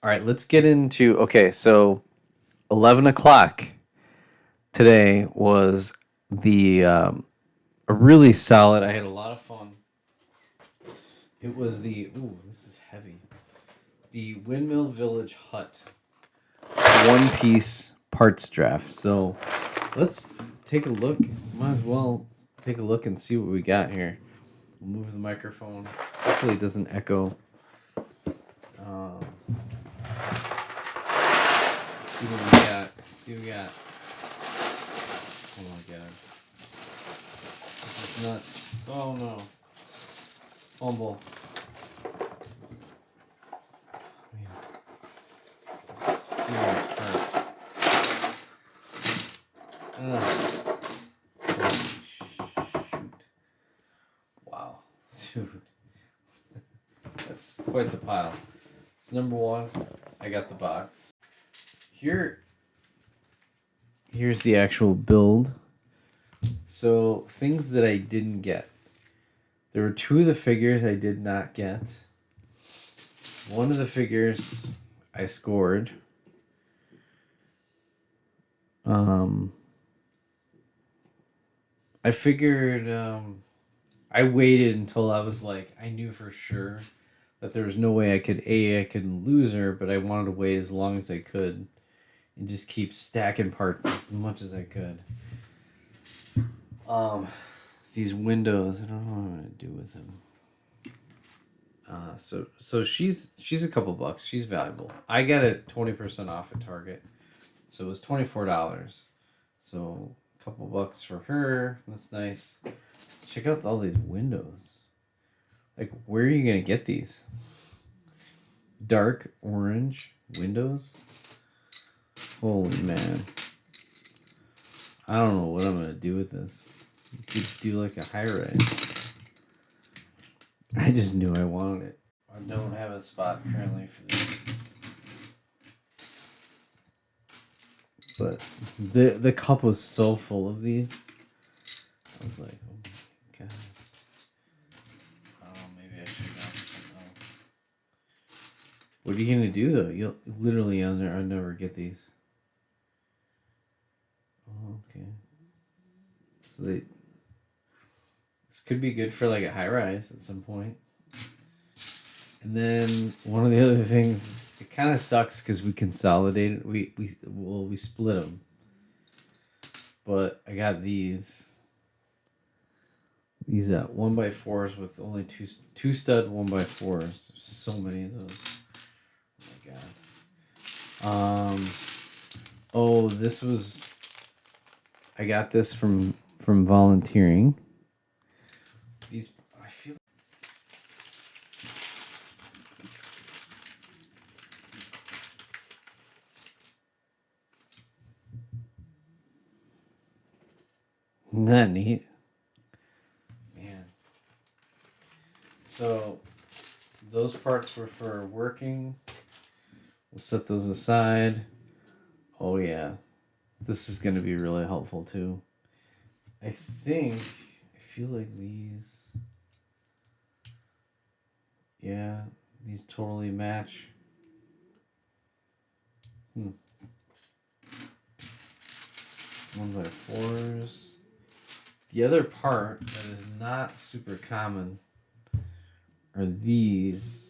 All right, let's get into. Okay, so 11 o'clock today was the a really solid. I had a lot of fun. It was the ooh, this is heavy. The Windmill Village Hut one piece parts draft. So let's take a look. Might as well take a look and see what we got here. We'll move the microphone. Hopefully, it doesn't echo. Um, let's see what we got. See what we got. Oh my god. This is nuts. Oh no. Fumble. Man. Some serious parts. Holy shoot. Wow. Dude. That's quite the pile. So number one, I got the box. Here's the actual build. So things that I didn't get. There were two of the figures I did not get. One of the figures I scored. I figured I waited until I was like I knew for sure that there was no way I could lose her, but I wanted to wait as long as I could and just keep stacking parts as much as I could. These windows, I don't know what I'm gonna do with them. So she's a couple bucks. She's valuable. I got it 20% off at Target, so it was $24. So a couple bucks for her. That's nice. Check out all these windows. Like, where are you gonna get these? Dark orange windows. Holy man! I don't know what I'm gonna do with this. You could do like a high rise. I just knew I wanted it. I don't have a spot currently for this. But the cup was so full of these. I was like, oh my god. Oh, maybe I should have gone for something else. What are you gonna do though? You'll literally I'll never get these. Oh, okay. So this could be good for like a high rise at some point. And then one of the other things, it kind of sucks because we consolidated. We split them. But I got these 1x4s with only two stud 1x4s. There's so many of those. Oh my god. Oh, this was. I got this from volunteering. These I feel. Isn't that neat? Man. So those parts were for working. We'll set those aside. Oh yeah. This is going to be really helpful too. I feel like these. Yeah, these totally match. 1x4s. The other part that is not super common are these.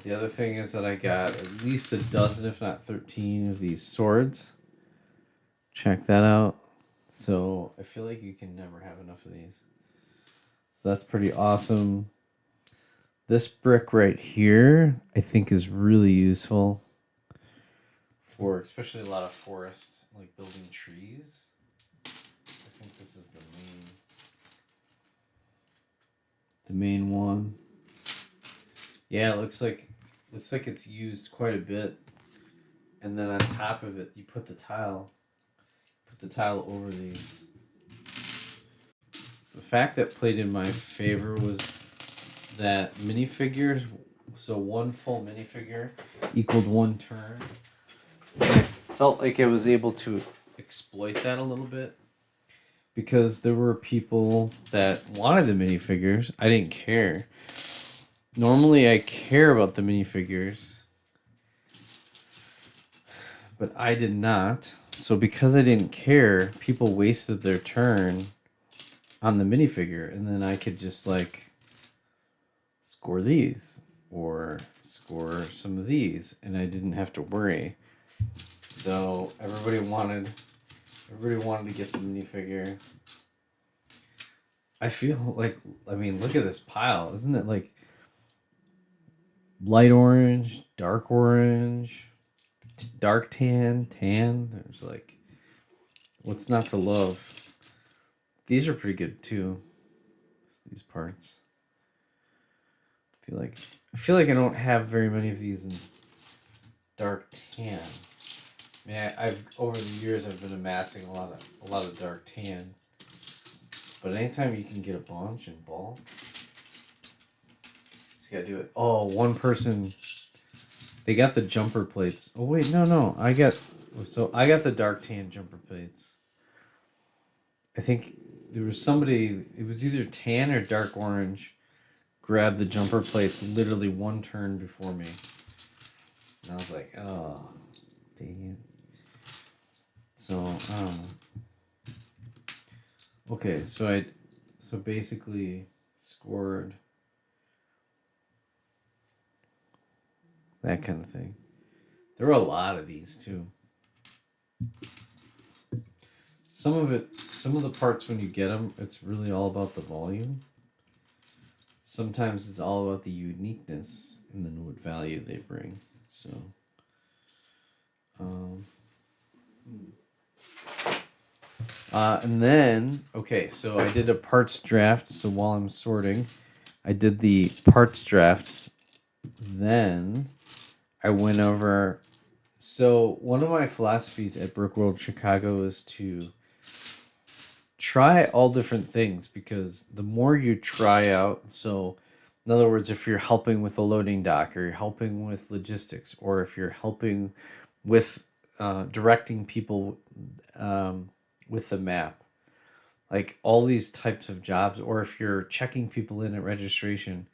The other thing is that I got at least a dozen, if not 13, of these swords. Check that out. So I feel like you can never have enough of these. So that's pretty awesome. This brick right here, I think, is really useful for especially a lot of forests, like building trees. I think this is the main one. Yeah, it looks like it's used quite a bit. And then on top of it, you put the tile over these. The fact that played in my favor was that minifigures, so one full minifigure equaled one turn. I felt like I was able to exploit that a little bit because there were people that wanted the minifigures. I didn't care. Normally I care about the minifigures, but I did not. So because I didn't care, people wasted their turn on the minifigure, and then I could just like score these or score some of these, and I didn't have to worry. So everybody wanted to get the minifigure. I feel like, I mean, look at this pile. Isn't it like light orange, dark tan, tan? There's like, what's not to love? These are pretty good too. These parts. I feel like I don't have very many of these in dark tan. I mean, I've over the years I've been amassing a lot of dark tan. But anytime you can get a bunch in bulk, just gotta do it. Oh, one person, they got the jumper plates. Oh wait, no, I got the dark tan jumper plates. I think there was somebody. It was either tan or dark orange. Grabbed the jumper plates literally one turn before me, and I was like, oh, dang it. So I don't know. Okay, so basically scored that kind of thing. There were a lot of these too. Some of the parts when you get them, it's really all about the volume. Sometimes it's all about the uniqueness and then what value they bring. So, um, and then okay, so I did a parts draft. So while I'm sorting, I did the parts draft. Then I went over. So one of my philosophies at BrickWorld Chicago is to try all different things, because the more you try out, so in other words, if you're helping with a loading dock, or you're helping with logistics, or if you're helping with directing people with the map, like all these types of jobs, or if you're checking people in at registration,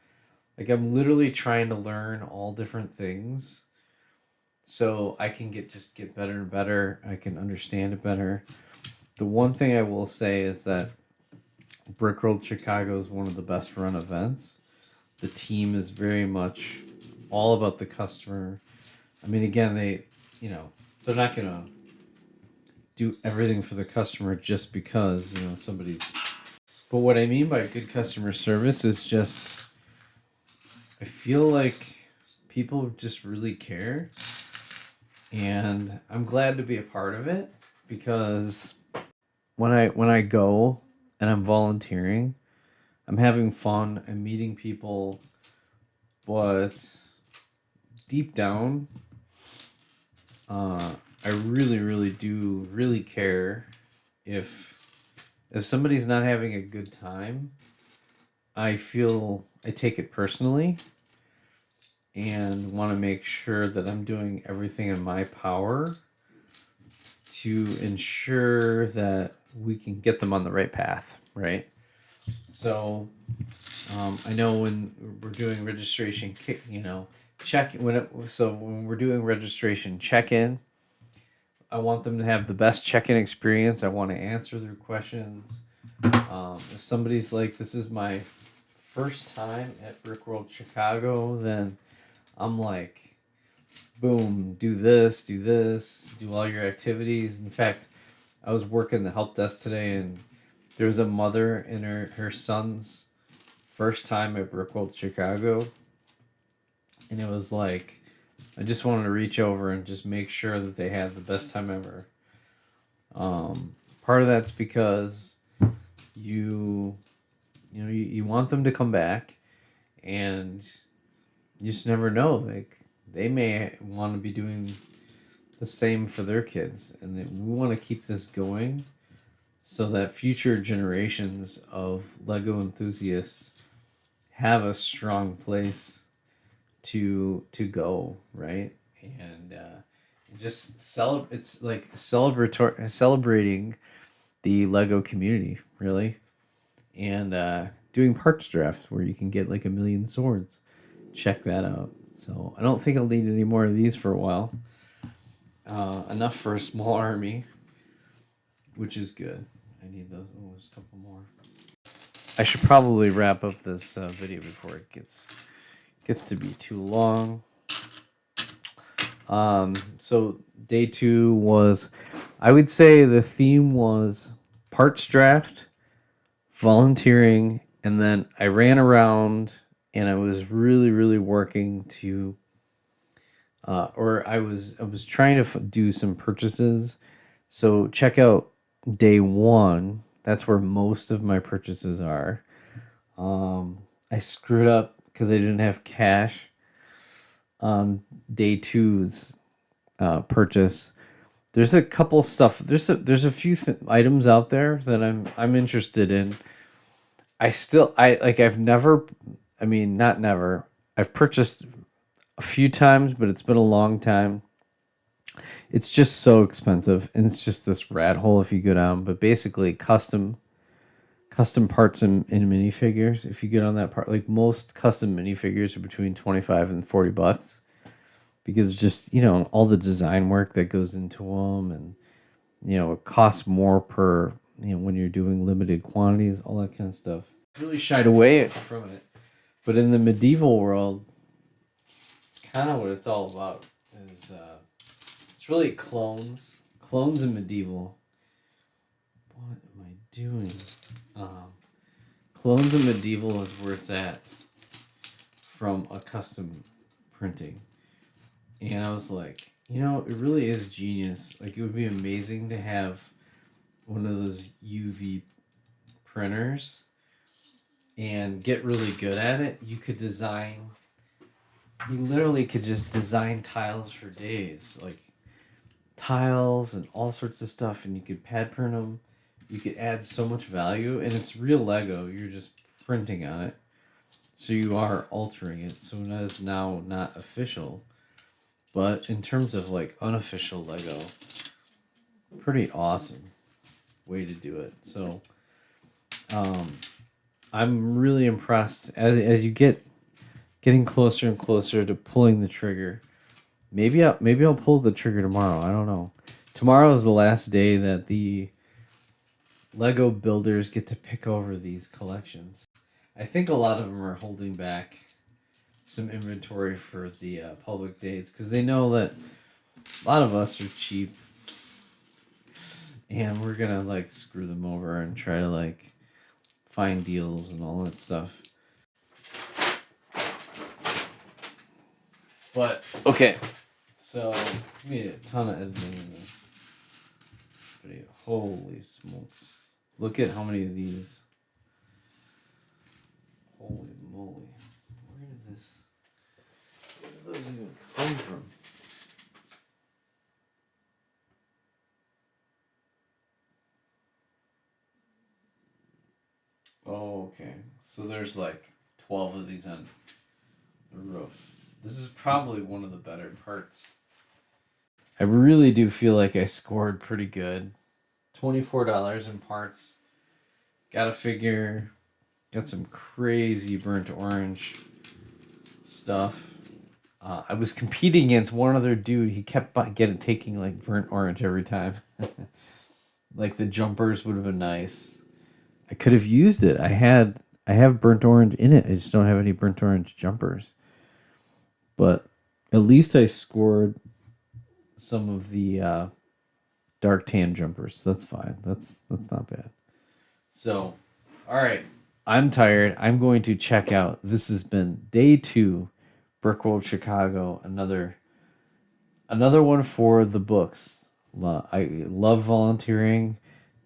like I'm literally trying to learn all different things so I can get better and better. I can understand it better. The one thing I will say is that BrickWorld Chicago is one of the best run events. The team is very much all about the customer. I mean, again, they're not gonna do everything for the customer just because somebody's. But what I mean by good customer service is just, I feel like people just really care, and I'm glad to be a part of it, because when I go and I'm volunteering, I'm having fun and meeting people, but deep down, I really, really do really care if somebody's not having a good time. I feel I take it personally and want to make sure that I'm doing everything in my power to ensure that we can get them on the right path, right? So I know when we're doing registration, when we're doing registration check-in, I want them to have the best check-in experience. I want to answer their questions. If somebody's like, this is my first time at BrickWorld Chicago, then I'm like, boom, do this, do all your activities. In fact, I was working the help desk today, and there was a mother and her son's first time at BrickWorld Chicago, and it was like, I just wanted to reach over and just make sure that they had the best time ever. Part of that's because you want them to come back, and you just never know. Like, they may want to be doing the same for their kids, and that we want to keep this going so that future generations of Lego enthusiasts have a strong place to go, right? And it's like celebrating the Lego community, really, and doing parts drafts where you can get like a million swords. check that out. So I don't think I'll need any more of these for a while. Enough for a small army, which is good. I need those. Oh, there's a couple more. I should probably wrap up this video before it gets to be too long. So day 2 was, I would say the theme was parts draft, volunteering, and then I ran around and I was really working to, or I was trying to do some purchases. So check out day 1. That's where most of my purchases are. I screwed up because I didn't have cash on day 2's purchase. There's a couple stuff. There's a few items out there that I'm interested in. I've never, I mean, not never. I've purchased a few times, but it's been a long time. It's just so expensive, and it's just this rat hole if you go down. But basically, custom parts in minifigures. If you get on that part, like most custom minifigures are between $25 and $40, because just, you know, all the design work that goes into them, and, you know, it costs more per, you know, when you're doing limited quantities, all that kind of stuff. Really shied away from it, but in the medieval world, it's kind of what it's all about. Is it's really clones and medieval. What am I doing? Clones and medieval is where it's at from a custom printing. And I was like, you know, it really is genius. Like, it would be amazing to have one of those UV printers and get really good at it. You literally could just design tiles for days. Like, tiles and all sorts of stuff, and you could pad print them. You could add so much value, and it's real Lego. You're just printing on it. So you are altering it. So it is now not official. But in terms of like unofficial Lego, pretty awesome way to do it. So I'm really impressed as you getting closer and closer to pulling the trigger. Maybe I'll pull the trigger tomorrow. I don't know. Tomorrow is the last day that the Lego builders get to pick over these collections. I think a lot of them are holding back some inventory for the public dates because they know that a lot of us are cheap, and we're gonna like screw them over and try to like find deals and all that stuff. But okay, so we need a ton of editing in this video. Holy smokes! Look at how many of these. Holy moly! Where did those even come from? Oh, okay. So there's like 12 of these on the roof. This is probably one of the better parts. I really do feel like I scored pretty good. $24 in parts. Got a figure. Got some crazy burnt orange stuff. I was competing against one other dude. He kept taking like burnt orange every time. Like the jumpers would have been nice. I could have used it. I have burnt orange in it. I just don't have any burnt orange jumpers. But at least I scored some of the dark tan jumpers. So that's fine. That's not bad. So, all right. I'm tired. I'm going to check out. This has been day 2, BrickWorld Chicago. Another one for the books. I love volunteering.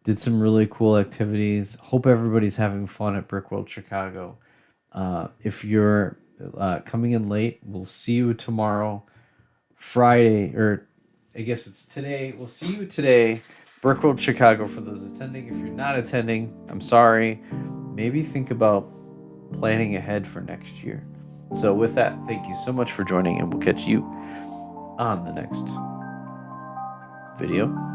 Did some really cool activities. Hope everybody's having fun at BrickWorld Chicago. If you're coming in late, we'll see you tomorrow, Friday, or I guess it's today. We'll see you today, BrickWorld Chicago, for those attending. If you're not attending, I'm sorry. Maybe think about planning ahead for next year. So with that, thank you so much for joining, and we'll catch you on the next video.